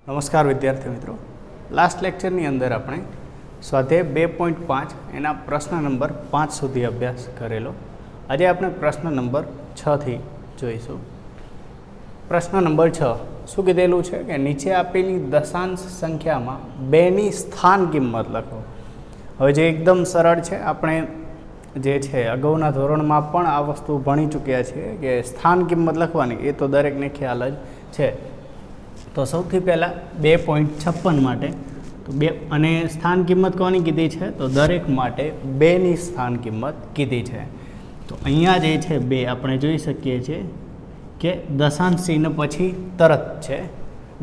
નમસ્કાર વિદ્યાર્થી મિત્રો, લાસ્ટ લેક્ચરની અંદર આપણે સ્વાધ્યાય 2.5 એના પ્રશ્ન નંબર 5 સુધી અભ્યાસ કરેલો. આજે આપણે પ્રશ્ન નંબર 6 થી જોઈશું. પ્રશ્ન નંબર 6 શું કીધેલું છે કે નીચે આપેલી દશાંશ સંખ્યામાં 2ની સ્થાન કિંમત લખો. હવે જે એકદમ સરળ છે, આપણે જે છે અગાઉના ધોરણમાં પણ આ વસ્તુ ભણી ચૂક્યા છીએ કે સ્થાન કિંમત લખવાની એ તો દરેકને ખ્યાલ જ છે. તો સૌથી પહેલાં 2.56 માટે તો 2 અને સ્થાન કિંમત કોની કીધી છે તો દરેક માટે 2ની સ્થાન કિંમત કીધી છે. તો અહીંયા જે છે 2 આપણે જોઈ શકીએ છીએ કે દશાંશ ચિહ્ન પછી તરત છે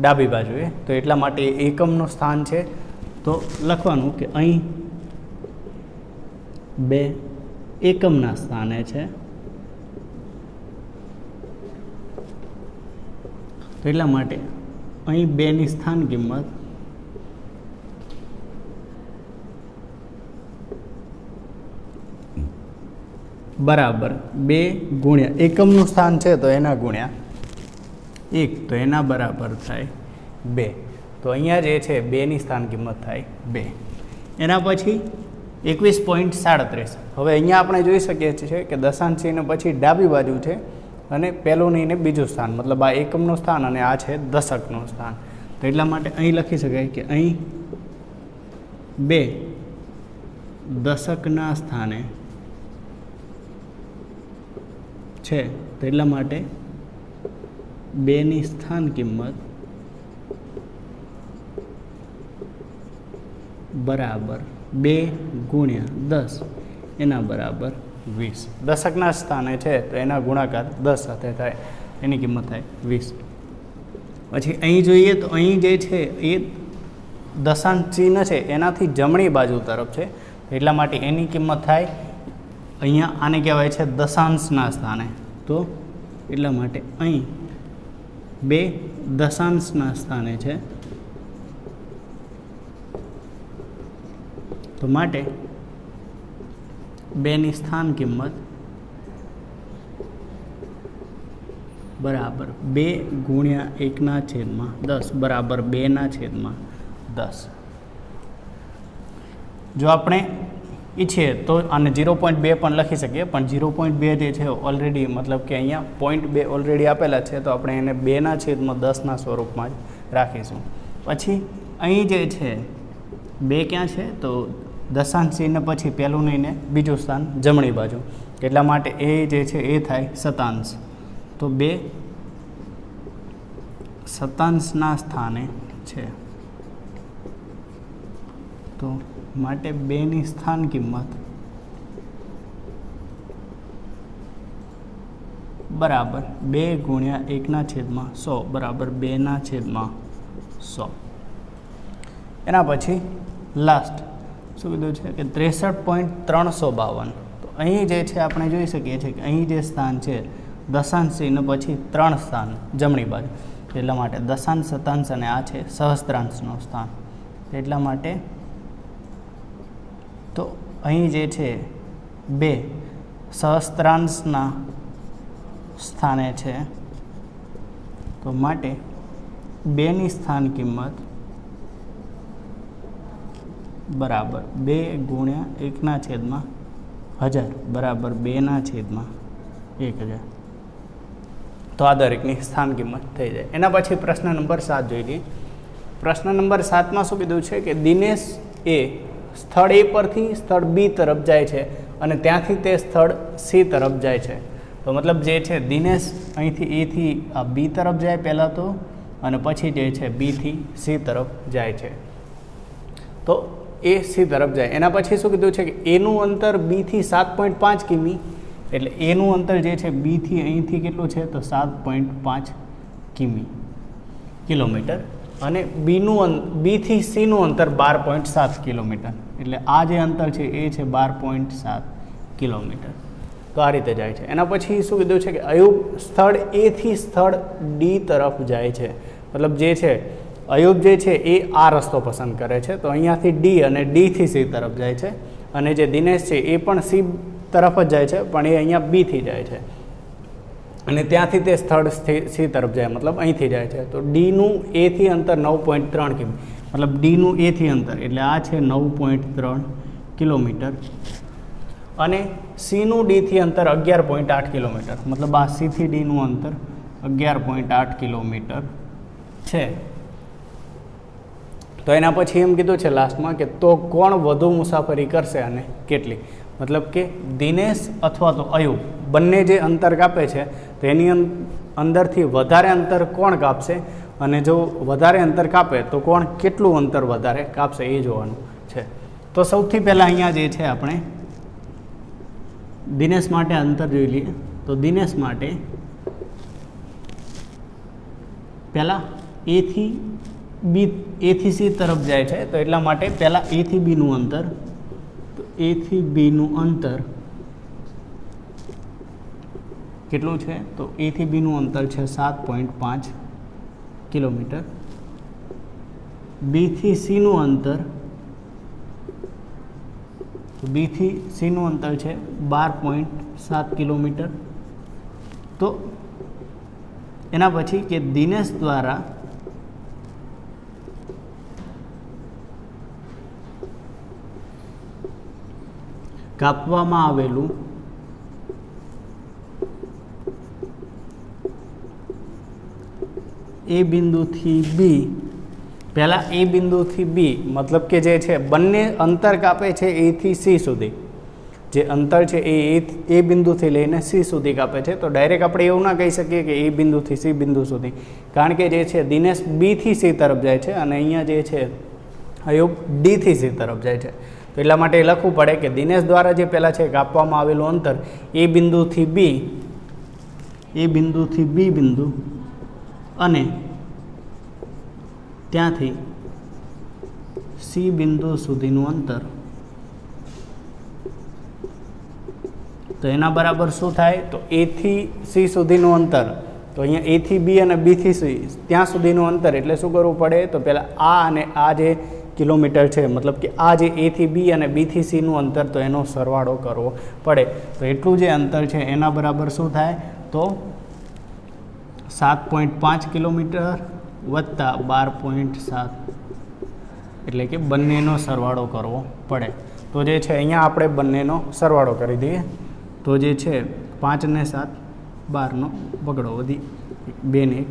ડાબી બાજુએ, તો એટલા માટે એકમનું સ્થાન છે. તો લખવાનું કે અહીં 2 એકમના સ્થાને છે, તો એટલા માટે અહીં 2ની સ્થાન કિંમત બરાબર 2 ગુણ્યા એકમનું સ્થાન છે તો એના ગુણ્યા 1, તો એના બરાબર થાય 2. તો અહીંયા જે છે 2ની સ્થાન કિંમત થાય 2. એના પછી 21.37. હવે અહીંયા આપણે જોઈ શકીએ છીએ કે દશાંશ ચિહ્ન પછી ડાબી બાજુ છે અને પહેલું નહીં ને બીજું સ્થાન, મતલબ આ એકમનું સ્થાન અને આ છે દશકનું સ્થાન. તો એટલા માટે અહીં લખી શકાય કે અહીં 2 દશકના સ્થાને છે, તો એટલા માટે 2ની સ્થાન કિંમત બરાબર 2 ગુણ્યા 10 એના બરાબર 20. દશકના સ્થાને છે તો એના ગુણાકાર 10 સાથે થાય, એની કિંમત થાય 20. પછી અહીં જોઈએ તો અહીં જે છે એ દશાંશ ચિહ્ન છે એનાથી જમણી બાજુ તરફ છે, એટલા માટે એની કિંમત થાય અહીંયા આને કહેવાય છે દશાંશના સ્થાને. તો એટલા માટે અહીં 2 દશાંશના સ્થાને છે, તો માટે 2ની સ્થાન કિંમત બરાબર 2 ગુણ્યા 1/10 બરાબર 2/10. જો આપણે ઈચ્છીએ તો આને 0.2 પણ લખી શકીએ, પણ 0.2 જે છે ઓલરેડી મતલબ કે અહીંયા 0.2 ઓલરેડી આપેલા છે, તો આપણે એને 2/10ના સ્વરૂપમાં જ રાખીશું. પછી અહીં જે છે 2 ક્યાં છે તો દશાંશ ચિહ્ન પછી પહેલું નહીં ને બીજું સ્થાન જમણી બાજુ, એટલા માટે એ જે છે એ થાય શતાંશ. તો 2 શતાંશના સ્થાને છે, તો માટે 2ની સ્થાન કિંમત બરાબર 2 ગુણ્યા 1/100 બરાબર 2/100. એના પછી લાસ્ટ શું કીધું છે કે 63.352. તો અહીં જે છે આપણે જોઈ શકીએ છીએ કે અહીં જે સ્થાન છે દશાંશ ચિહ્ન પછી 3 સ્થાન જમણી બાજુ, એટલા માટે દશાંશ શતાંશ અને આ છે સહસ્ત્રાંશનું સ્થાન. એટલા માટે તો અહીં જે છે 2 સહસ્ત્રાંશના સ્થાને છે, તો માટે 2ની સ્થાન કિંમત બરાબર 2 ગુણ્યા 1/1000 બરાબર 2/1000. તો આ દરેકની સ્થાન કિંમત થઈ જાય. એના પછી પ્રશ્ન નંબર 7 જોઈ લઈએ. પ્રશ્ન નંબર 7માં શું કીધું છે કે દિનેશ એ સ્થળ A પરથી સ્થળ B તરફ જાય છે અને ત્યાંથી તે સ્થળ C તરફ જાય છે. તો મતલબ જે છે દિનેશ અહીંથી A થી B તરફ જાય પહેલાં તો, અને પછી જે છે B થી C તરફ જાય છે. તો A C તરફ જાય, એના પછી શું કીધું છે કે એનું અંતર B થી 7.5 કિમી, એટલે એનું અંતર જે છે B થી અહીંથી કેટલું છે તો 7.5 કિલોમીટર, અને B થી C નું અંતર 12.7 કિલોમીટર, એટલે આ જે અંતર છે એ છે 12.7 કિલોમીટર. તો આ રીતે જાય છે. એના પછી શું કીધું છે કે અયુબ સ્થળ A થી સ્થળ D તરફ જાય છે, મતલબ જે છે અયુબ જે છે એ આ રસ્તો પસંદ કરે છે, તો અહીંયાથી D અને D થી C તરફ જાય છે, અને જે દિનેશ છે એ પણ C તરફ જ જાય છે, પણ એ અહીંયા B થી જાય છે. અને ત્યાંથી તે સ્થળ સી તરફ જાય, મતલબ અહીંથી જાય છે. તો ડીનું એથી અંતર 9.3 કિમી, મતલબ ડીનું એથી અંતર એટલે આ છે 9.3 કિલોમીટર અને સીનું ડીથી અંતર 11.8 કિલોમીટર, મતલબ આ સીથી ડીનું અંતર 11.8 કિલોમીટર છે. તો એના પછી એમ કીધું છે લાસ્ટમાં કે તો કોણ વધુ મુસાફરી કરશે અને કેટલી, મતલબ કે દિનેશ અથવા તો અયુબ બંને જે અંતર કાપે છે તો એની અંદરથી વધારે અંતર કોણ કાપશે અને જો વધારે અંતર કાપે તો કોણ કેટલું અંતર વધારે કાપશે એ જોવાનું છે. તો સૌથી પહેલાં અહીંયા જે છે આપણે દિનેશ માટે અંતર જોઈ લઈએ. તો દિનેશ માટે પહેલાં એથી સી તરફ જાય છે, તો એટલા માટે પહેલાં એથી બીનું અંતર, તો એથી બીનું અંતર કેટલું છે, તો એથી બીનું અંતર છે 7.5 કિલોમીટર. બીથી સીનું અંતર, તો બીથી સીનું અંતર છે 12.7 કિલોમીટર. તો એના પછી કે દિનેશ દ્વારા કાપવામાં આવેલું એ બિંદુથી બી, પહેલાં એ બિંદુથી બી મતલબ કે જે છે બંને અંતર કાપે છે એથી સી સુધી, જે અંતર છે એ બિંદુથી લઈને સી સુધી કાપે છે. તો ડાયરેક્ટ આપણે એવું ના કહી શકીએ કે એ બિંદુથી સી બિંદુ સુધી, કારણ કે જે છે દિનેશ બીથી સી તરફ જાય છે અને અહીંયા જે છે અયુબ ડીથી સી તરફ જાય છે. તો એટલા માટે એ લખવું પડે કે દિનેશ દ્વારા જે પહેલાં છે કાપવામાં આવેલું અંતર એ બિંદુથી બી બિંદુ અને ત્યાંથી સી બિંદુ સુધીનું અંતર, તો એના બરાબર શું થાય, તો એથી સી સુધીનું અંતર, તો અહીંયા એથી બી અને બીથી સી ત્યાં સુધીનું અંતર એટલે શું કરવું પડે, તો પહેલાં આ અને આ જે કિલોમીટર છે, મતલબ કે આ જે એથી બી અને બીથી સીનું અંતર, તો એનો સરવાળો કરવો પડે. તો એટલું જે અંતર છે એના બરાબર શું થાય, તો 7.5 કિલોમીટર વત્તા 12.7 એટલે કે બંનેનો સરવાળો કરવો પડે. તો જે છે અહીંયા આપણે બંનેનો સરવાળો કરી દઈએ. તો જે છે 5 ને 7 12નો બગડો વધી 2 ને 1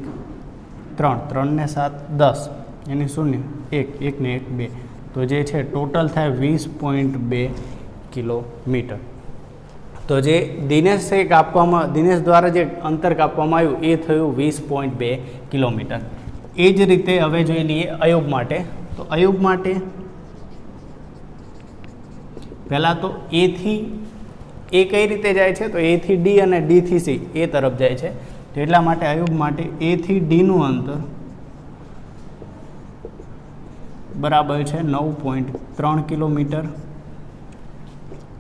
3, 3 ને 7 10 એની 0 1 1 ને 1 2, તો જે છે ટોટલ થાય 20.2 કિલોમીટર. તો જે દિનેશ દ્વારા જે અંતર કાપવામાં આવ્યું એ થયું 20.2 કિલોમીટર. એ જ રીતે હવે જોઈ લઈએ અયુબ માટે. તો અયુબ માટે પહેલાં તો એ કઈ રીતે જાય છે, તો એથી ડી અને ડીથી સી એ તરફ જાય છે. તો એટલા માટે અયુબ માટે એથી ડીનું અંતર બરાબર છે 9.3 કિલોમીટર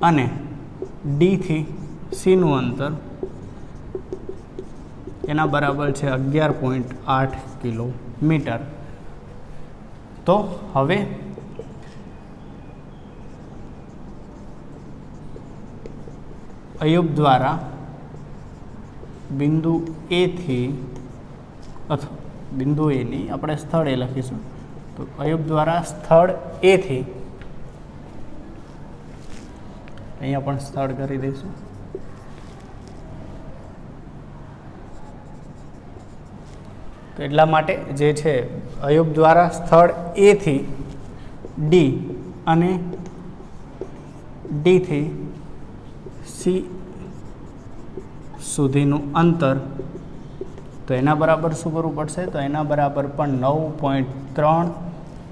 અને ડીથી સીનું અંતર એના બરાબર છે 11.8 કિલોમીટર. તો હવે અયુબ દ્વારા બિંદુ એથી, અથવા બિંદુ એ નહીં, આપણે સ્થળ એ લખીશું. તો અયુબ દ્વારા સ્થળ એથી, અહીંયા પણ સ્થળ કરી દઈશું. તો એટલા માટે જે છે અયુબ દ્વારા સ્થળ એથી ડી અને ડીથી સી સુધીનું અંતર, તો એના બરાબર શું કરવું પડશે, તો એના બરાબર પણ 9.3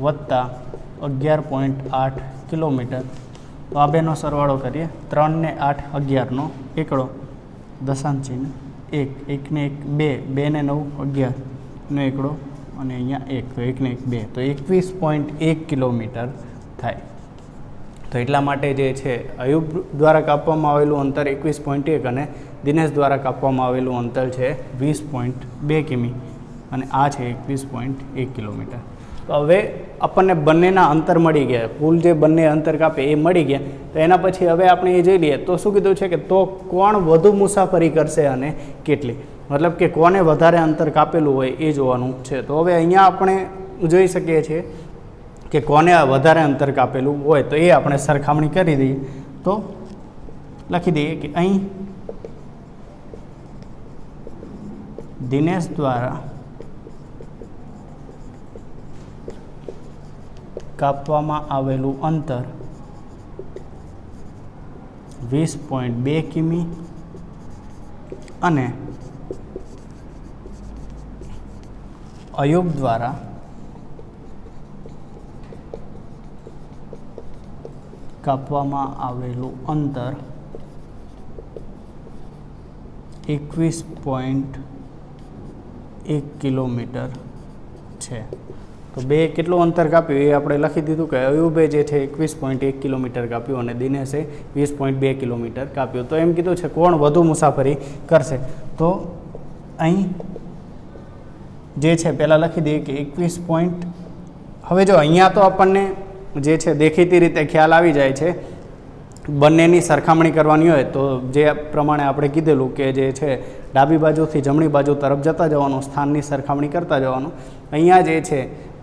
વત્તા 11.8 કિલોમીટર. તો આ બેનો સરવાળો કરીએ. 3 ને 8 11નો એકડો, દશાંશ ચિહ્ન 1 1 ને 1 2 2 ને 9 11નો એકડો અને અહીંયા 1, તો 1 ને 1 2, તો 21.1 કિલોમીટર થાય. તો એટલા માટે જે છે અયુબ દ્વારા કાપવામાં આવેલું અંતર 21.1 અને દિનેશ દ્વારા કાપવામાં આવેલું અંતર છે 20.2 કિમી અને આ છે 21.1 કિલોમીટર. તો હવે આપણને બંનેના અંતર મળી ગયા, કુલ જે બંને અંતર કાપે એ મળી ગયા. તો એના પછી હવે આપણે એ જોઈ લઈએ તો શું કીધું છે કે તો કોણ વધુ મુસાફરી કરશે અને કેટલી, મતલબ કે કોને વધારે અંતર કાપેલું હોય એ જોવાનું છે. તો હવે અહીંયા આપણે જોઈ શકીએ છીએ કે કોને વધારે અંતર કાપેલું હોય, તો એ આપણે સરખામણી કરી દઈએ. તો લખી દઈએ કે અહીં દિનેશ દ્વારા કાપવામાં આવેલું અંતર 20.2 કિમી અને અયુબ દ્વારા કાપવામાં આવેલું અંતર 21.1 કિલોમીટર છે. તો બે કેટલું અંતર કાપ્યું એ આપણે લખી દીધું કે અયુબે જે છે 21.1 કિલોમીટર કાપ્યું અને દિનેશે 20.2 કિલોમીટર કાપ્યું. તો એમ કીધું છે કોણ વધુ મુસાફરી કરશે. તો અહીં જે છે પહેલાં લખી દઈએ કે 21. હવે જો અહીંયા તો આપણને જે છે દેખીતી રીતે ખ્યાલ આવી જાય છે, બંનેની સરખામણી કરવાની હોય તો જે પ્રમાણે આપણે કીધેલું કે જે છે ડાબી બાજુથી જમણી બાજુ તરફ જતા જવાનું, સ્થાનની સરખામણી કરતા જવાનું. અહીંયા જે છે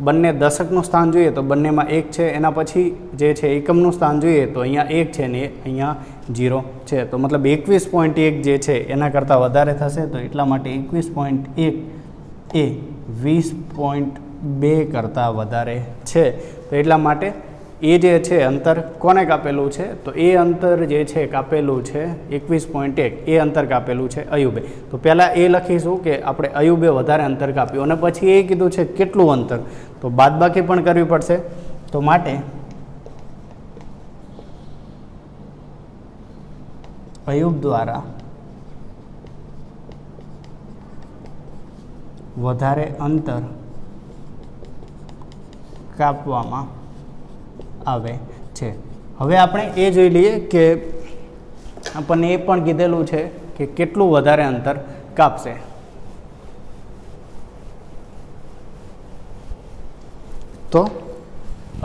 બંને દશકનું સ્થાન જોઈએ તો બંનેમાં 1 છે, એના પછી જે છે એકમનું સ્થાન જોઈએ તો અહીંયા 1 છે ને અહીંયા 0 છે. તો મતલબ 21.1 જે છે એના કરતાં વધારે થશે. તો એટલા માટે 21.1 એ 20.2 કરતાં વધારે છે. તો એટલા માટે એ જે છે અંતર કોને કાપેલું છે, તો એ અંતર જે છે કાપેલું છે 21.1, એ અંતર કાપેલું છે અયુબે. તો પહેલાં એ લખીશું કે આપણે અયુબે વધારે અંતર કાપ્યું અને પછી એ કીધું છે કેટલું અંતર, તો બાદબાકી પણ કરવી પડશે. તો માટે અયુબ દ્વારા વધારે અંતર કાપવામાં આવે છે. હવે આપણે એ જોઈ લઈએ કે આપણને એ પણ કીધેલું છે કે કેટલું વધારે અંતર કાપશે. તો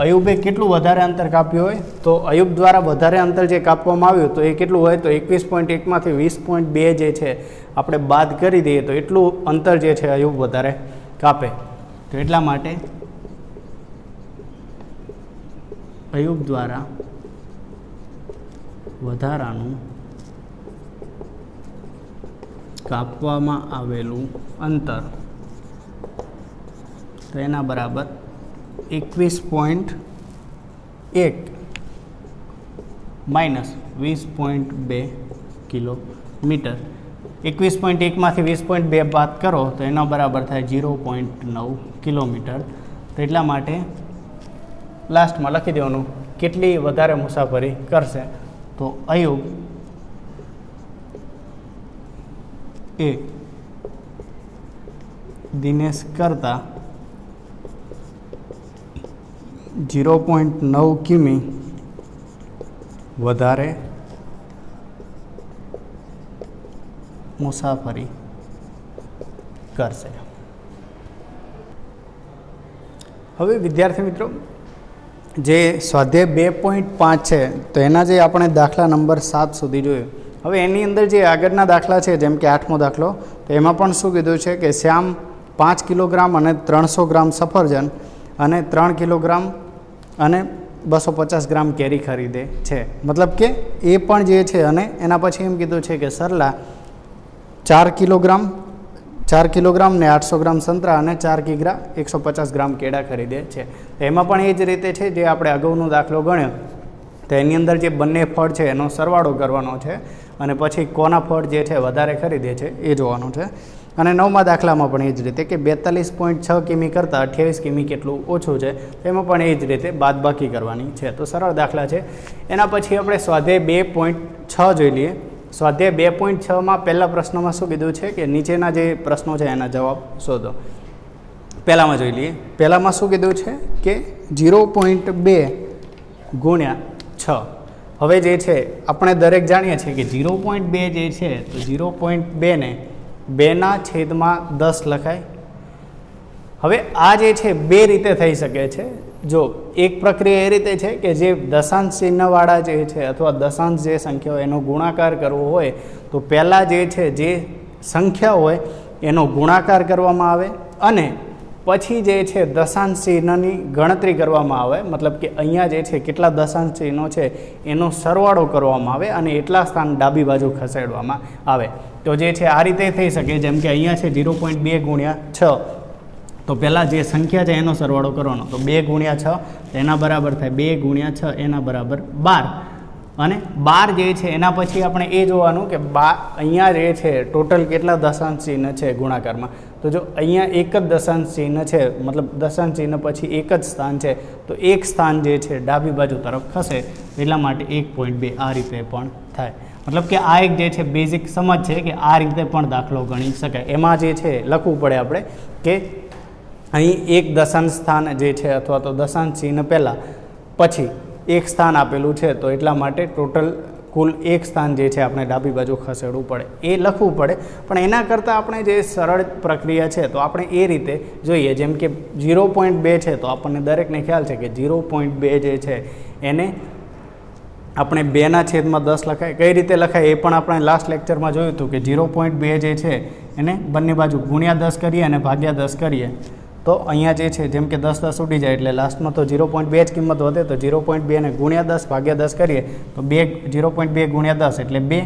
અયુબે કેટલું વધારે અંતર કાપ્યું હોય, તો અયુબ દ્વારા વધારે અંતર જે કાપવામાં આવ્યું તો એ કેટલું હોય, તો 21.1 માંથી 20.2 જે છે આપણે બાદ કરી દઈએ તો એટલું અંતર જે છે અયુબ વધારે કાપે. તો એટલા માટે અયુબ દ્વારા વધારાનું કાપવામાં આવેલું અંતર તો એના બરાબર 21.1 માઇનસ 20.2 કિલોમીટર. 21.1 માંથી 20.2 બાદ કરો તો એના બરાબર થાય 0.9 કિલોમીટર. તો એટલા માટે લાસ્ટમાં લખી દેવાનું કેટલી વધારે મુસાફરી કરશે. તો અયુબ એ દિનેશ કરતાં 0.9 કિમી વધારે મુસાફરી કરશે. હવે વિદ્યાર્થી મિત્રો, જે સ્વાધ્યાય 2.5 છે તો એના જે આપણે દાખલા નંબર 7 સુધી જોયું. હવે એની અંદર જે આગળના દાખલા છે, જેમ કે 8મો દાખલો, તો એમાં પણ શું કીધું છે કે શ્યામ 5 કિલોગ્રામ અને 300 ગ્રામ સફરજન અને 3 કિલોગ્રામ અને 250 ગ્રામ કેરી ખરીદે છે. મતલબ કે એ પણ જે છે અને એના પછી એમ કીધું છે કે સરલા 4 કિલોગ્રામ ને 800 ગ્રામ સંતરા અને 4 કિગ્રા 150 ગ્રામ કેળા ખરીદે છે. એમાં પણ એ જ રીતે છે જે આપણે અગાઉનો દાખલો ગણ્યો, તો એની અંદર જે બંને ફળ છે એનો સરવાળો કરવાનો છે અને પછી કોના ફળ જે છે વધારે ખરીદે છે એ જોવાનું છે. અને 9મા દાખલામાં પણ એ જ રીતે કે 42.6 કિમી કરતાં 28 કિમી કેટલું ઓછું છે, એમાં પણ એ જ રીતે બાદબાકી કરવાની છે. તો સરળ દાખલા છે. એના પછી આપણે સ્વાધ્યાય 2.6 જોઈ લઈએ. સ્વાધ્યાય 2.6માં પહેલા પ્રશ્નમાં શું કીધું છે કે નીચેના જે પ્રશ્નો છે એના જવાબ શોધો. પહેલામાં જોઈ લઈએ. પહેલામાં શું કીધું છે કે 0.2 ગુણ્યા 6. હવે જે છે આપણે દરેક જાણીએ છીએ કે 0.2 જે છે તો 0.2 ને 2/10 લખાય હવે આ જે છે બે રીતે થઈ શકે છે. જો એક પ્રક્રિયા એ રીતે છે કે જે દશાંશ ચિહ્નવાળા જે છે અથવા દશાંશ જે સંખ્યા હોય એનો ગુણાકાર કરવો હોય તો પહેલાં જે છે જે સંખ્યા હોય એનો ગુણાકાર કરવામાં આવે અને પછી જે છે દશાંશ ચિહ્નની ગણતરી કરવામાં આવે. મતલબ કે અહીંયા જે છે કેટલા દશાંશ ચિહ્નો છે એનો સરવાળો કરવામાં આવે અને એટલા સ્થાન ડાબી બાજુ ખસેડવામાં આવે. તો જે છે આ રીતે થઈ શકે. જેમ કે અહીંયા છે 0.2 ગુણ્યા 6, તો પહેલાં જે સંખ્યા છે એનો સરવાળો કરવાનો. તો 2 ગુણ્યા 6 એના બરાબર થાય 2 ગુણ્યા 6 એના બરાબર 12. અને 12 જે છે એના પછી આપણે એ જોવાનું કે અહીંયા જે છે ટોટલ કેટલા દશાંશ ચિહ્ન છે ગુણાકારમાં. તો જો અહીંયા એક જ દશાંશ ચિહ્ન છે, મતલબ દશાંશ ચિહ્ન પછી એક જ સ્થાન છે, તો એક સ્થાન જે છે ડાબી બાજુ તરફ ખસે, એટલા માટે 1.2 આ રીતે પણ થાય. મતલબ કે આ એક જે છે બેઝિક સમજ છે કે આ રીતે પણ દાખલો ગણી શકાય. એમાં જે છે લખવું પડે આપણે કે અહીં એક દશાંશ સ્થાન જે છે અથવા તો દશાંશ ચિહ્ન પહેલાં પછી એક સ્થાન આપેલું છે, તો એટલા માટે ટોટલ કુલ એક સ્થાન જે છે આપણે ડાબી બાજુ ખસેડવું પડે, એ લખવું પડે. પણ એના કરતાં આપણે જે સરળ પ્રક્રિયા છે તો આપણે એ રીતે જોઈએ. જેમ કે 0.2 છે તો આપણને દરેકને ખ્યાલ છે કે 0.2 જે છે એને આપણે 2/10 લખાય. કઈ રીતે લખાય એ પણ આપણે લાસ્ટ લેક્ચરમાં જોયું હતું કે 0.2 જે છે એને બંને બાજુ ગુણ્યા 10 કરીએ અને ભાગ્યા 10 કરીએ તો અહીંયા જે છે જેમ કે 10 10 ઉડી જાય એટલે લાસ્ટમાં તો 0.2 જ કિંમત વધે. તો 0.2 ને ગુણ્યા 10 ભાગ્યા 10 કરીએ તો 0.2 ગુણ્યા 10 એટલે 2,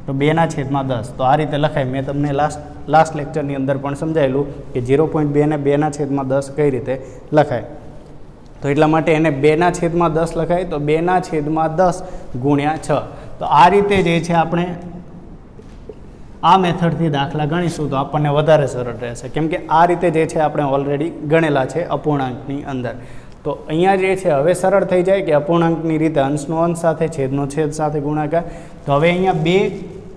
તો 2/10. તો આ રીતે લખાય. મેં તમને લાસ્ટ લેક્ચરની અંદર પણ સમજાયેલું કે 0.2 ને 2/10 કઈ રીતે લખાય. તો એટલા માટે એને 2/10 લખાય. તો 2/10 ગુણ્યા 6. તો આ રીતે જે છે આપણે આ મેથડથી દાખલા ગણીશું તો આપણને વધારે સરળ રહેશે. કેમ કે આ રીતે જે છે આપણે ઓલરેડી ગણેલા છે અપૂર્ણાંકની અંદર. તો અહીંયા જે છે હવે સરળ થઈ જાય કે અપૂર્ણાંકની રીતે અંશનો અંશ સાથે છેદનો છેદ સાથે ગુણાકાર. તો હવે અહીંયા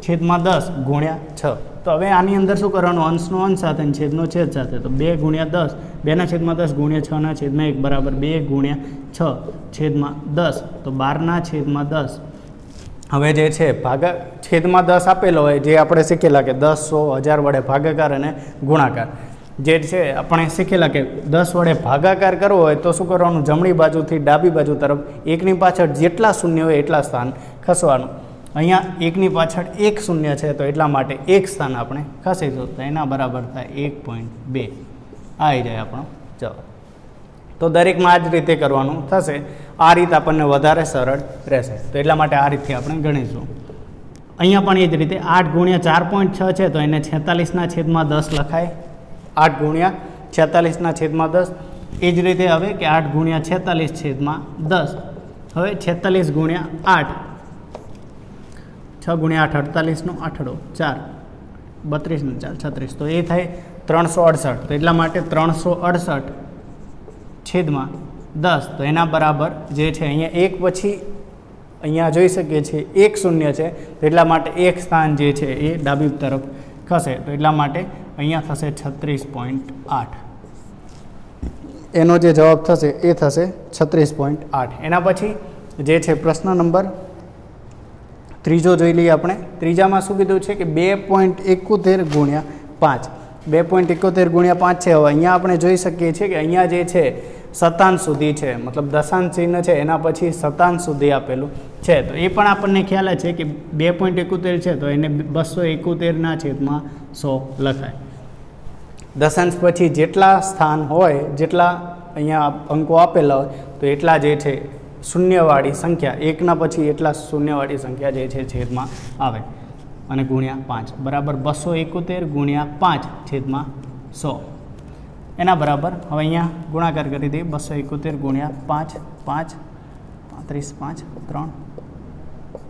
2/10 ગુણ્યા 6. તો હવે આની અંદર શું કરવાનું, અંશનો અંશ સાથે અને છેદનો છેદ સાથે. તો 2 ગુણ્યા 10, 2/10 ગુણ્યા 6/1 બરાબર 2 ગુણ્યા 6/10. તો 12/10. હવે જે છે છેદમાં 10 આપેલો હોય, જે આપણે શીખેલા કે 10, 100, 1000 વડે ભાગાકાર અને ગુણાકાર. જે છે આપણે શીખેલા કે 10 વડે ભાગાકાર કરવો હોય તો શું કરવાનું, જમણી બાજુથી ડાબી બાજુ તરફ એકની પાછળ જેટલા શૂન્ય હોય એટલા સ્થાન ખસવાનું. અહીંયા એકની પાછળ એક શૂન્ય છે તો એટલા માટે એક સ્થાન આપણે ખસીશું. તો એના બરાબર થાય 1.2. આવી જાય આપણો જવાબ. તો દરેકમાં આ જ રીતે કરવાનું થશે. આ રીત આપણને વધારે સરળ રહેશે. તો એટલા માટે આ રીતથી આપણે ગણીશું. અહીંયા પણ એ જ રીતે 8 ગુણ્યા 4.6 છે તો એને 46/10 લખાય. 8 ગુણ્યા 46/10. એ જ રીતે હવે કે 8 ગુણ્યા 46/10. હવે 46 ગુણ્યા 8, 6 ગુણ્યા 8 48 નો આઠડો 4, 32 ને 4 36. તો એ થાય 368. તો એટલા માટે 368/10. તો એના બરાબર જે છે અહીંયા એક પછી અહીંયા જોઈ શકીએ છીએ એક શૂન્ય છે, તો એટલા માટે એક સ્થાન જે છે એ ડાબી તરફ ખસે. તો એટલા માટે અહીંયા થશે 36.8. એનો જે જવાબ થશે એ થશે 36.8. એના પછી જે છે પ્રશ્ન નંબર ત્રીજો જોઈ લઈએ આપણે. ત્રીજામાં શું કીધું છે કે 2.71 ગુણ્યા 5. 2.71 ગુણ્યા 5 છે. હવે અહીંયા આપણે જોઈ શકીએ છીએ કે અહીંયા જે છે શતાંશ સુધી છે, મતલબ દશાંશ ચિહ્ન છે એના પછી શતાંશ સુધી આપેલું છે. તો એ પણ આપણને ખ્યાલ છે કે 2.71 છે તો એને 271/100 લખાય. દશાંશ પછી જેટલા સ્થાન હોય, જેટલા અહીંયા અંકો આપેલા હોય તો એટલા જે છે શૂન્યવાળી સંખ્યા, એકના પછી એટલા શૂન્યવાળી સંખ્યા જે છે છેદમાં આવે અને ગુણ્યા 5 બરાબર 271 ગુણ્યા 5/100. એના બરાબર હવે અહીંયા ગુણાકાર કરી દઈએ. 271 ગુણ્યા 5, 5, 35, 5,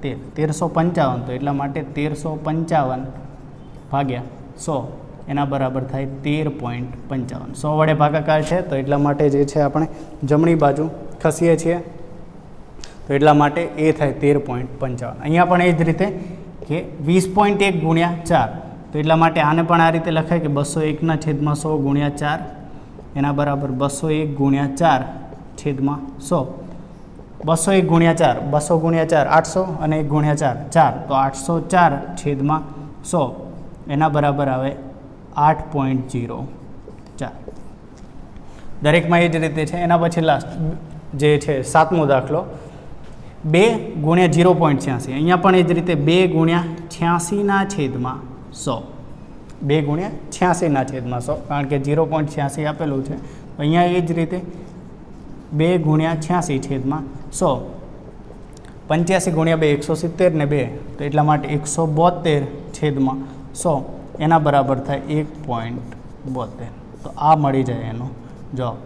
3, 1355. તો એટલા માટે 1355/100 એના બરાબર થાય 13.55. 100 વડે ભાગાકાર છે તો એટલા માટે જે છે આપણે જમણી બાજુ ખસીએ છીએ. તો એટલા માટે એ થાય 13.55. અહીંયા પણ એ જ રીતે કે 20.1 ગુણ્યા 4. તો એટલા માટે આને પણ આ રીતે લખાય કે 201/100 ગુણ્યા 4 એના બરાબર 201 ગુણ્યા 4/100. 201 ગુણ્યા 4, 200 ગુણ્યા 4 800 અને 1 ગુણ્યા 4 4. તો 804/100 એના બરાબર આવે 8.04. દરેકમાં એ જ રીતે છે. એના પછી લાસ્ટ જે છે 7મો દાખલો 2 ગુણ્યા 0.86. અહીંયા પણ એ જ રીતે 2 ગુણ્યા 86ના છેદમાં 100. 2 ગુણ્યા 86ના છેદમાં 100, કારણ કે 0.86 આપેલું છે. અહીંયા એ જ રીતે 2 ગુણ્યા 86 છેદમાં 100. 85 ગુણ્યા 2 170 ને 2, તો એટલા માટે 172 છેદમાં 100 એના બરાબર થાય 1.72. તો આ મળી જાય એનો જવાબ.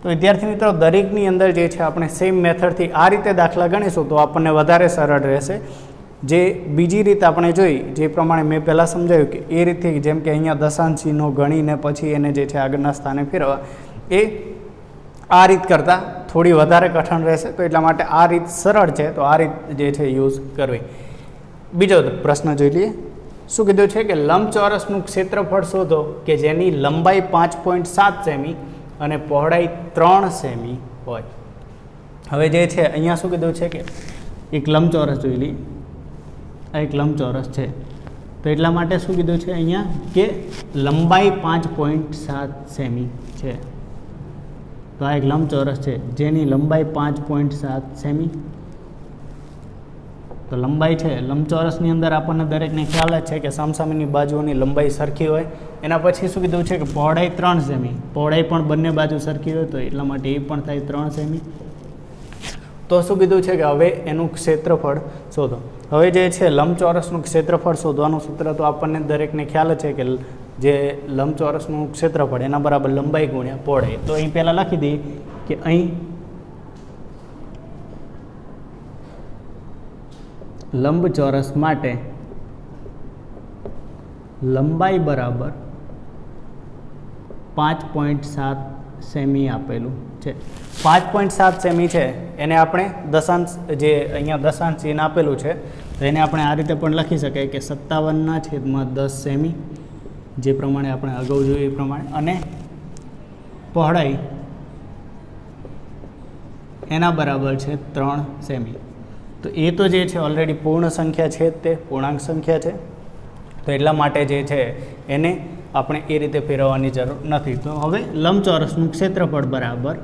તો વિદ્યાર્થી મિત્રો, દરેકની અંદર જે છે આપણે સેમ મેથડથી આ રીતે દાખલા ગણીશું તો આપણને વધારે સરળ રહેશે. જે બીજી રીત આપણે જોઈ, જે પ્રમાણે મેં પહેલાં સમજાવ્યું કે એ રીતથી, જેમ કે અહીંયા દશાંશ ચિહ્નો ગણીને પછી એને જે છે આગળના સ્થાને ફેરવવા, એ આ રીત કરતાં થોડી વધારે કઠણ રહેશે. તો એટલા માટે આ રીત સરળ છે, તો આ રીત જે છે યુઝ કરવી. બીજો પ્રશ્ન જોઈ લઈએ. શું કીધું છે કે લંબચોરસનું ક્ષેત્રફળ શોધો કે જેની લંબાઈ 5.7 સેમી અને પહોળાઈ 3 સેમી હોય. હવે જે છે અહીંયા શું કીધું છે કે એક લંબચોરસ જોઈ લઈએ. આ એક લંબચોરસ છે, તો એટલા માટે શું કીધું છે અહીંયા કે લંબાઈ 5.7 સેમી છે. તો આ એક લંબચોરસ છે જેની લંબાઈ 5.7 સેમી. તો લંબાઈ છે લંબચોરસની અંદર આપણને દરેકને ખ્યાલ જ છે કે સામસામેની બાજુઓની લંબાઈ સરખી હોય. એના પછી શું કીધું છે કે પહોળાઈ 3 સેમી. પહોળાઈ પણ બંને બાજુ સરખી હોય, તો એટલા માટે એ પણ થાય 3 સેમી. તો શું કીધું છે કે હવે એનું ક્ષેત્રફળ શોધો. હવે જે છે લંબચોરસનું ક્ષેત્રફળ શોધવાનું સૂત્ર તો આપણને દરેકને ખ્યાલ જ છે કે જે લંબચોરસનું ક્ષેત્રફળ એના બરાબર લંબાઈ ગુણ્યા પહોળાઈ. તો અહીં પહેલાં લખી દઈએ કે અહીં લંબચોરસ માટે લંબાઈ બરાબર 5.7 સેમી આપેલું છે. 5.7 સેમી છે એને આપણે દશાંશ, જે અહીંયા દશાંશ ચિહ્ન આપેલું છે, તો એને આપણે આ રીતે પણ લખી શકાય કે 57/10 સેમી, જે પ્રમાણે આપણે અગાઉ જોયું એ પ્રમાણે. અને પહોળાઈ એના બરાબર છે 3 સેમી. તો એ તો જે છે ઓલરેડી પૂર્ણ સંખ્યા છે, તે પૂર્ણાંક સંખ્યા છે, તો એટલા માટે જે છે એને આપણે એ રીતે ફેરવવાની જરૂર નથી. તો હવે લંબચોરસનું ક્ષેત્રફળ બરાબર,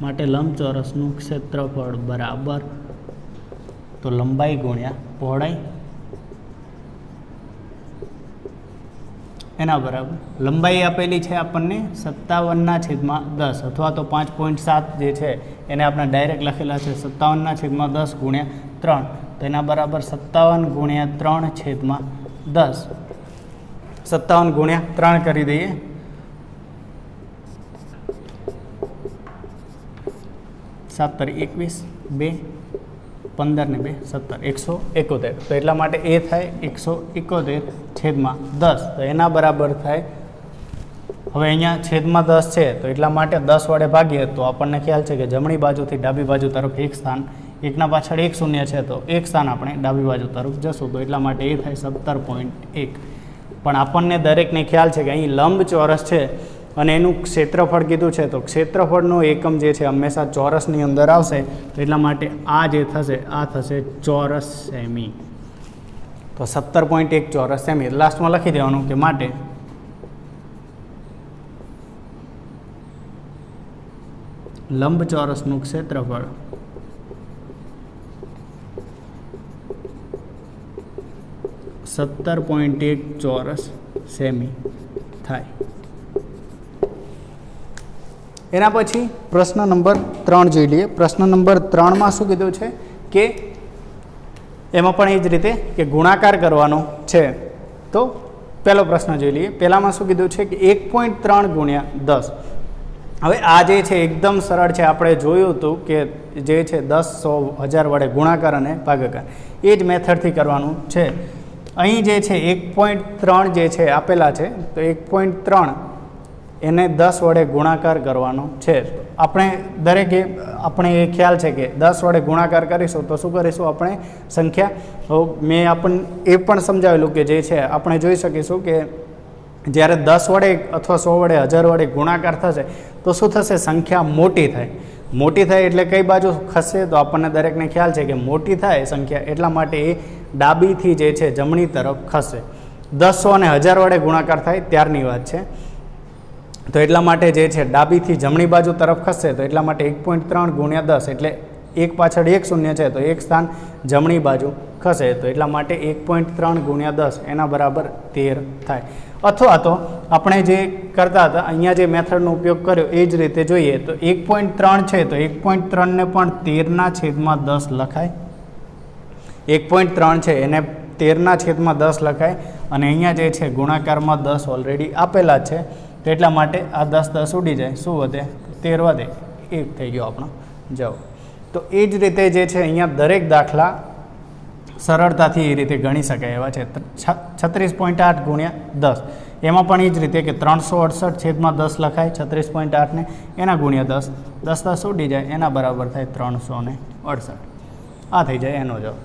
માટે લંબચોરસનું ક્ષેત્રફળ બરાબર તો લંબાઈ ગુણ્યા પહોળાઈ એના બરાબર. લંબાઈ આપેલી છે આપણને 57/10 અથવા તો 5.7 જે છે એને આપણે ડાયરેક્ટ લખેલા છે 57/10 ગુણ્યા 3, તો એના બરાબર 57 ગુણ્યા 3/10. 57 ગુણ્યા 3 કરી દઈએ. 7 × 21, 2, 15 ને 2 17, 171. તો એટલા માટે એ થાય 171/10. તો એના બરાબર થાય, હવે અહીંયા છેદમાં 10 છે, તો એટલા માટે 10 વડે ભાગીએ તો આપણને ખ્યાલ છે કે જમણી બાજુથી ડાબી બાજુ તરફ એક સ્થાન, એકના પાછળ 1 શૂન્ય છે, તો એક સ્થાન આપણે ડાબી બાજુ તરફ જશું. તો એટલા માટે એ થાય 17.1. પણ આપણને દરેકને ખ્યાલ છે કે અહીં લંબચોરસ છે અને એનું ક્ષેત્રફળ કીધું છે, તો ક્ષેત્રફળનો એકમ જે છે હંમેશા ચોરસની અંદર આવશે. તો એટલા માટે આ જે થશે આ થશે ચોરસ સેમી. તો 17.1 ચોરસ સેમી લાસ્ટમાં લખી દેવાનું કે માટે લંબચોરસનું ક્ષેત્રફળ .1 ચોરસ સેમી થાય. એના પછી પ્રશ્ન નંબર 3 જોઈ લઈએ. પ્રશ્ન નંબર 3માં શું કીધું છે કે એમાં પણ એ જ રીતે કે ગુણાકાર કરવાનો છે. તો પહેલો પ્રશ્ન જોઈ લઈએ. પહેલામાં શું કીધું છે કે 1.3 ગુણ્યા 10. હવે આ જે છે એકદમ સરળ છે. આપણે જોયું હતું કે જે છે 10, 100, 1000 વડે ગુણાકાર અને ભાગાકાર એ જ મેથડથી કરવાનું છે. અહીં જે છે 1.3 જે છે આપેલા છે, તો 1.3 એને 10 વડે ગુણાકાર કરવાનો છે. આપણે દરેકે આપણે એ ખ્યાલ છે કે 10 વડે ગુણાકાર કરીશું તો શું કરીશું, આપણે સંખ્યા મેં આપણને એ પણ સમજાવેલું કે જે છે આપણે જોઈ શકીશું કે જ્યારે 10 વડે અથવા 100 વડે 1000 વડે ગુણાકાર થશે તો શું થશે, સંખ્યા મોટી થાય. મોટી થાય એટલે કઈ બાજુ ખસશે, તો આપણને દરેકને ખ્યાલ છે કે મોટી થાય સંખ્યા એટલા માટે એ ડાબીથી જે છે જમણી તરફ ખસશે. 10, 100 અને 1000 વડે ગુણાકાર થાય ત્યારની વાત છે. તો એટલા માટે જે છે ડાબીથી જમણી બાજુ તરફ ખસશે તો એટલા માટે 1.3 ગુણ્યા 10 એટલે એક પાછળ એક શૂન્ય છે તો એક સ્થાન જમણી બાજુ ખસે તો એટલા માટે 1.3 ગુણ્યા 10 એના બરાબર 13 થાય. અથવા તો આપણે જે કરતા હતા અહીંયા જે મેથડનો ઉપયોગ કર્યો એ જ રીતે જોઈએ તો 1.3 છે તો 1.3 ને પણ 13/10 લખાય. 1.3 છે એને 13/10 લખાય અને અહીંયા જે છે ગુણાકારમાં 10 ઓલરેડી આપેલા છે તો એટલા માટે આ 10 ઉડી જાય. શું વધે? 13 વધે. 1 થઈ ગયો આપણો જવાબ. તો એ જ રીતે જે છે અહીંયા દરેક દાખલા સરળતાથી એ રીતે ગણી શકાય એવા છે. 36.8 ગુણ્યા 10 એમાં પણ એ જ રીતે કે 368/10 લખાય 36.8 ને એના ગુણ્યા 10 10 ઉડી જાય એના બરાબર થાય 368. આ થઈ જાય એનો જવાબ.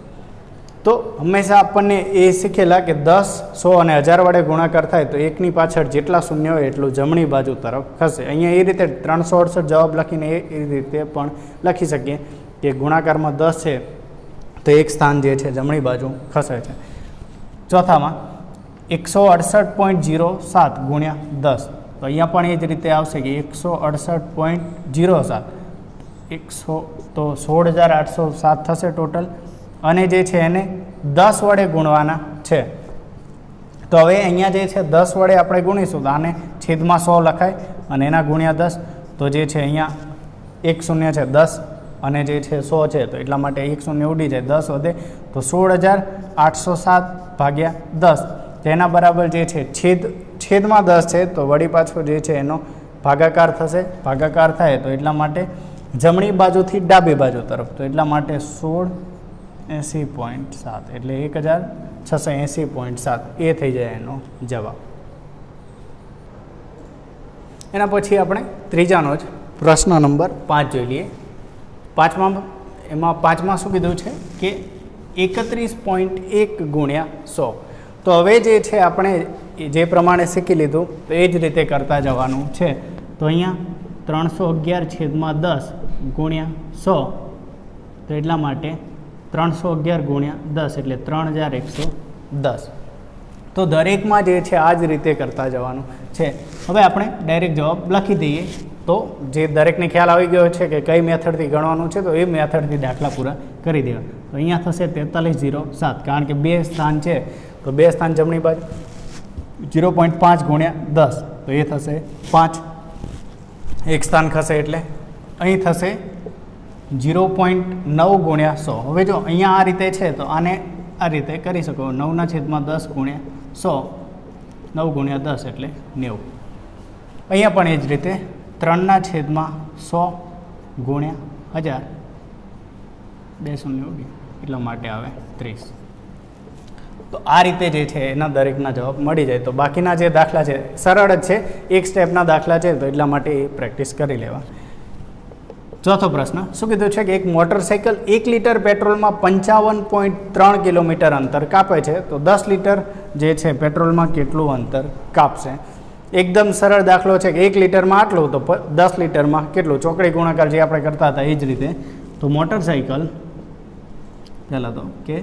તો હંમેશા આપણને એ શીખેલા કે 10, 100 અને 1000 વડે ગુણાકાર થાય તો એકની પાછળ જેટલા શૂન્ય હોય એટલું જમણી બાજુ તરફ ખસે. અહીંયા એ રીતે 368 જવાબ લખીને એ રીતે પણ લખી શકીએ કે ગુણાકારમાં 10 છે તો એક સ્થાન જે છે જમણી બાજુ ખસે છે. ચોથામાં 168.07 ગુણ્યા 10 તો અહીંયા પણ એ જ રીતે આવશે કે 168.07 તો 16,807 થશે ટોટલ અને જે છે એને 10 વડે ગુણવાના છે. તો હવે અહીંયા જે છે 10 વડે આપણે ગુણીશું તો આને છેદમાં 100 લખાય અને એના ગુણ્યા 10 તો જે છે અહીંયા એક શૂન્ય છે 10 અને જે છે 100 છે તો એટલા માટે એક શૂન્ય ઉડી જાય 10 વધે તો 16,807 ભાગ્યા 10 તેના બરાબર જે છે છેદમાં 10 છે તો વળી પાછો જે છે એનો ભાગાકાર થશે. ભાગાકાર થાય તો એટલા માટે જમણી બાજુથી ડાબી બાજુ તરફ તો એટલા માટે 1680.7 એટલે 1680.7 એ થઈ જાય એનો જવાબ. એના પછી આપણે ત્રીજાનો જ પ્રશ્ન નંબર 5 જોઈ લઈએ. પાંચમાં શું કીધું છે કે 31.1 ગુણ્યા 100. તો હવે જે છે આપણે જે પ્રમાણે શીખી લીધું તો એ જ રીતે કરતા જવાનું છે. તો અહીંયા 311/10 ગુણ્યા 100 તો એટલા માટે 311 ગુણ્યા 10 એટલે 3110. તો દરેકમાં જે છે આ જ રીતે કરતા જવાનું છે. હવે આપણે ડાયરેક્ટ જવાબ લખી દઈએ તો જે દરેકને ખ્યાલ આવી ગયો છે કે કઈ મેથડથી ગણવાનું છે તો એ મેથડથી દાખલા પૂરા કરી દેવા. તો અહીંયા થશે 4307 કારણ કે 2 સ્થાન છે તો 2 સ્થાન જમણી બાજુ 0.5 ગુણ્યા 10 તો એ થશે 5. એક સ્થાન ખસે એટલે અહીં થશે 0.9 ગુણ્યા 100. હવે જો અહીંયા આ રીતે છે તો આને આ રીતે કરી શકો 9/10 ગુણ્યા 100 9 ગુણ્યા 10 એટલે 90. અહીંયા પણ એ જ રીતે 3/100 ગુણ્યા 1000 2 શૂન્ય ઉડી એટલા માટે આવે 30. તો આ રીતે જે છે એના દરેકના જવાબ મળી જાય. તો બાકીના જે દાખલા છે સરળ જ છે, એક સ્ટેપના દાખલા છે તો એટલા માટે એ પ્રેક્ટિસ કરી લેવા. ચોથો પ્રશ્ન શું કીધું છે કે એક મોટરસાઇકલ 1 લીટર પેટ્રોલમાં 55.3 કિલોમીટર અંતર કાપે છે તો 10 લીટર જે છે પેટ્રોલમાં કેટલું અંતર કાપશે. એકદમ સરળ દાખલો છે કે 1 લીટરમાં આટલું તો 10 લીટરમાં કેટલું. ચોકડી ગુણાકાર જે આપણે કરતા હતા એ જ રીતે. તો મોટરસાઇકલ પહેલાં તો કે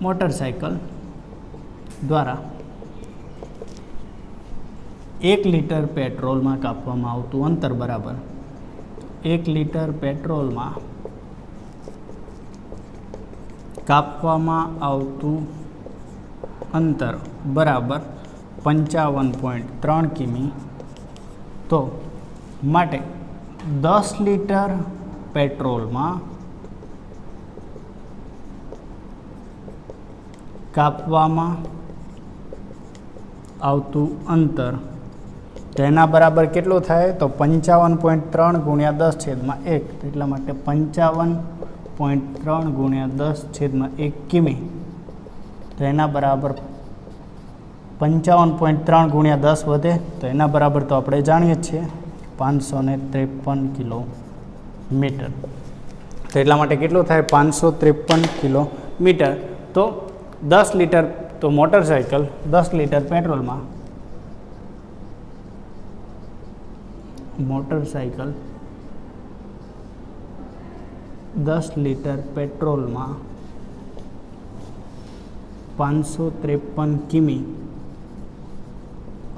મોટરસાઇકલ દ્વારા 1 લીટર પેટ્રોલમાં કાપવામાં આવતું અંતર બરાબર 1 લીટર પેટ્રોલમાં કાપવામાં આવતું અંતર બરાબર 55.3 કિમી. તો માટે 10 લીટર પેટ્રોલમાં કાપવામાં આવતું અંતર તેના બરાબર કેટલું થાય તો 55.3 ગુણ્યા 10/1 એટલા માટે 55.3 ગુણ્યા 10/1 કિમી. તો એના બરાબર 55.3 ગુણ્યા 10 વધે તો એના બરાબર તો આપણે જાણીએ જ છીએ 553 કિલોમીટર. તો એટલા માટે કેટલું થાય 553 કિલોમીટર. તો 10 લીટર તો મોટરસાઇકલ 10 લીટર પેટ્રોલમાં 10 લીટર પેટ્રોલમાં 553 કિમી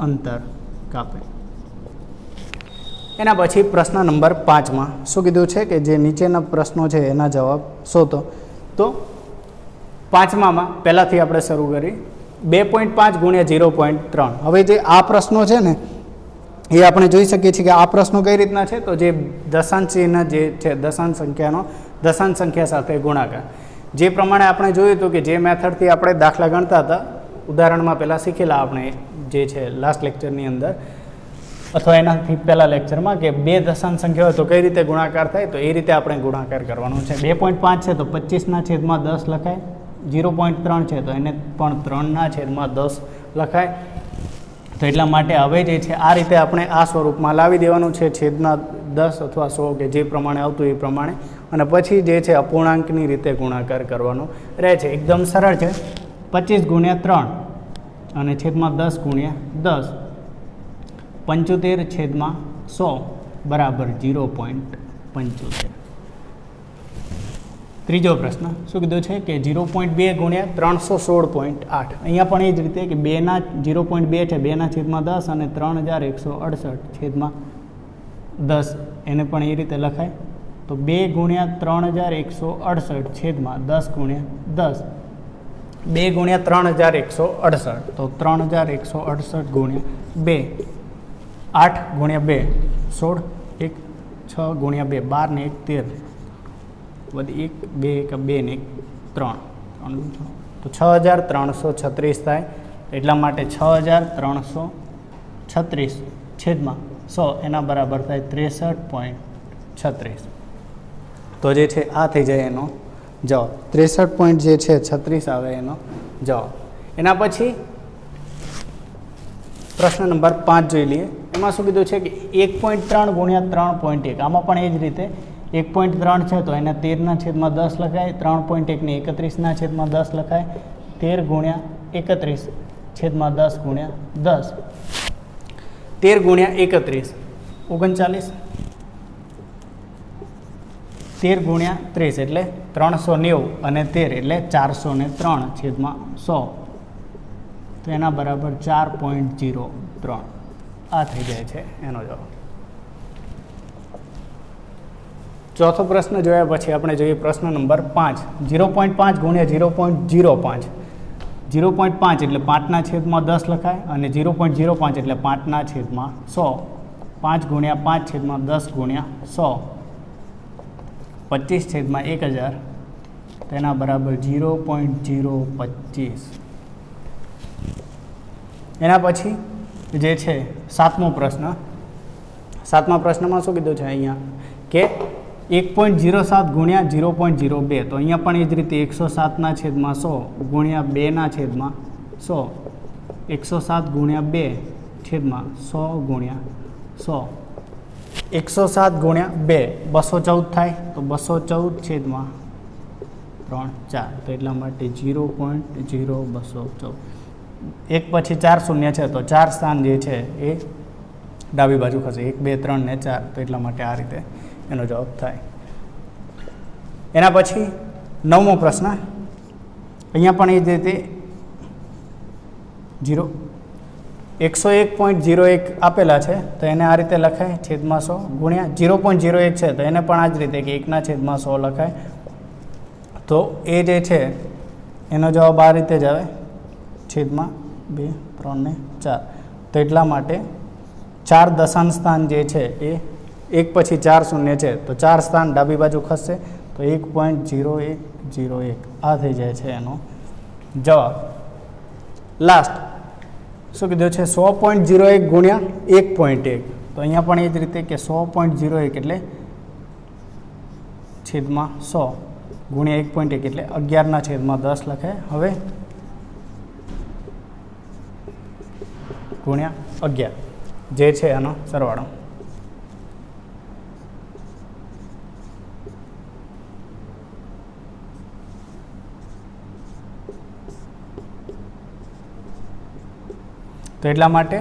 અંતર કાપે. એના પછી પ્રશ્ન નંબર 5માં શું કીધું છે કે જે નીચેના પ્રશ્નો છે એના જવાબ શોધો. તો 5માં પહેલાંથી આપણે શરૂ કરી 2.5 ગુણ્યા 0.3. હવે જે આ પ્રશ્નો છે ને એ આપણે જોઈ શકીએ છીએ કે આ પ્રશ્નો કઈ રીતના છે, તો જે દશાંશ ચિહ્ન જે છે દશાંશ સંખ્યાનો દશાંશ સંખ્યા સાથે ગુણાકાર, જે પ્રમાણે આપણે જોયું હતું કે જે મેથડથી આપણે દાખલા ગણતા હતા ઉદાહરણમાં પહેલાં શીખેલા આપણે જે છે લાસ્ટ લેક્ચરની અંદર અથવા એનાથી પહેલાં લેક્ચરમાં કે બે દશાંશ સંખ્યા હોય તો કઈ રીતે ગુણાકાર થાય, તો એ રીતે આપણે ગુણાકાર કરવાનો છે. 2.5 છે તો 25/10 લખાય, 0.3 છે તો એને પણ 3/10 લખાય. તો એટલા માટે હવે જે છે આ રીતે આપણે આ સ્વરૂપમાં લાવી દેવાનું છે, છેદના 10 અથવા 100 કે જે પ્રમાણે આવતું એ પ્રમાણે, અને પછી જે છે અપૂર્ણાંકની રીતે ગુણાકાર કરવાનો રહે છે. એકદમ સરળ છે. 25 ગુણ્યા 3 અને છેદમાં 10 ગુણ્યા 10, 75/100 બરાબર 0.75. ત્રીજો પ્રશ્ન શું કીધું છે કે 0.2 ગુણ્યા 316.8. અહીંયા પણ એ જ રીતે કે 0.2 છે 2/10 અને 3168/10 એને પણ એ રીતે લખાય. તો 2 ગુણ્યા 3168/10 2 ગુણ્યા 3168, તો 3168 ગુણ્યા 2, 8 ગુણ્યા 2 16, 1 6 ગુણ્યા 2 12 ને 1 13, વધી 1 2 1 2 ને 1 3, તો 6336 થાય. એટલા માટે 6336/100 એના બરાબર થાય 63.36. તો જે છે આ થઈ જાય એનો જવાબ. 63.36 આવે એનો જવાબ. એના પછી પ્રશ્ન નંબર 5 જોઈ લઈએ. એમાં શું કીધું છે કે 1.3 ગુણ્યા 3.1. આમાં પણ એ જ રીતે 1.3 છે તો એને 13/10 લખાય, 3.1 ને 31/10 લખાય, 13 ગુણ્યા 31/10 ગુણ્યા 10, 13 ગુણ્યા 31 39, 13 ગુણ્યા 30 એટલે 390 અને 13 એટલે 403/100, તો એના બરાબર 4.03. આ થઈ જાય છે એનો જવાબ. ચોથો પ્રશ્ન જોયા પછી આપણે જોઈએ પ્રશ્ન નંબર 5. 0.5 ગુણ્યા 0.05. 0.5 એટલે 5/10 લખાય અને 0.05 એટલે 5/100. 5 ગુણ્યા 5/10 ગુણ્યા 100, 25/1000, તેના બરાબર 0.025. એના પછી જે છે સાતમો પ્રશ્ન. સાતમા પ્રશ્નમાં શું કીધું છે અહીંયા કે 1.07 ગુણ્યા 0.02. તો અહીંયા પણ એ જ રીતે 107/100 ગુણ્યા 2/100, 107 ગુણ્યા 2/100 ગુણ્યા 100, 107 ગુણ્યા 2 214 થાય, તો 214/3 તો એટલા માટે 0.0214. એક પછી 4 શૂન્ય છે તો 4 સ્થાન જે છે એ ડાબી બાજુ ખસે, 1 2 3 ને 4, તો એટલા માટે આ રીતે એનો જવાબ થાય. એના પછી 9મો પ્રશ્ન. અહીંયા પણ એ જ રીતે 101.01 આપેલા છે તો એને આ રીતે લખાય, છેદમાં 100 ગુણ્યા 0.01 છે તો એને પણ આ જ રીતે કે 1/100 લખાય. તો એ જે છે એનો જવાબ આ રીતે જ આવે, છેદમાં 2 3 ને 4. તો એટલા માટે 4 દશાંશ સ્થાન જે છે એ 1 પછી 4 શૂન્ય છે તો 4 સ્થાન ડાબી બાજુ ખસશે, તો 1.0101 આ થઈ જાય છે એનો જવાબ. લાસ્ટ શું કીધું છે 100.01 ગુણ્યા 1.1. તો અહીંયા પણ એ જ રીતે કે 100.01 એટલે છેદમાં 100 ગુણ્યા 1.1 એટલે 11/10 લખાય. હવે ગુણ્યા 11 જે છે એનો સરવાળો. તો એટલા માટે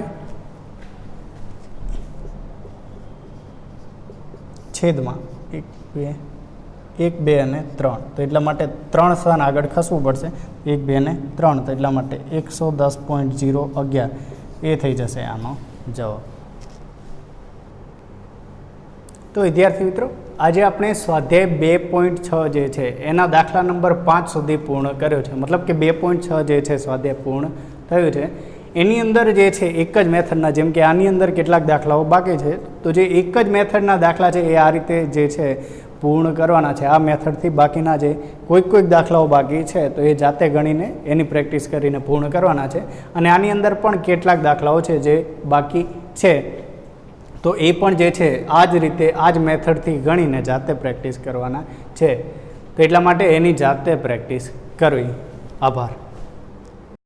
છેદમાં 1 2 અને 3, તો એટલા માટે 3 સ્થાન આગળ ખસવું પડશે, 1 2 અને 3, તો એટલા માટે 110.011 એ થઈ જશે આનો જવાબ. તો વિદ્યાર્થી મિત્રો, આજે આપણે સ્વાધ્યાય 2.6 જે છે એના દાખલા નંબર 5 સુધી પૂર્ણ કર્યો છે. મતલબ કે 2.6 જે છે સ્વાધ્યાય પૂર્ણ થયું છે. એની અંદર જે છે એક જ મેથડના, જેમ કે આની અંદર કેટલાક દાખલાઓ બાકી છે, તો જે એક જ મેથડના દાખલા છે એ આ રીતે જે છે પૂર્ણ કરવાના છે. આ મેથડથી બાકીના જે કોઈક દાખલાઓ બાકી છે તો એ જાતે ગણીને એની પ્રેક્ટિસ કરીને પૂર્ણ કરવાના છે. અને આની અંદર પણ કેટલાક દાખલાઓ છે જે બાકી છે, તો એ પણ જે છે આ જ રીતે આ જ મેથડથી ગણીને જાતે પ્રેક્ટિસ કરવાના છે. તો એટલા માટે એની જાતે પ્રેક્ટિસ કરવી. આભાર.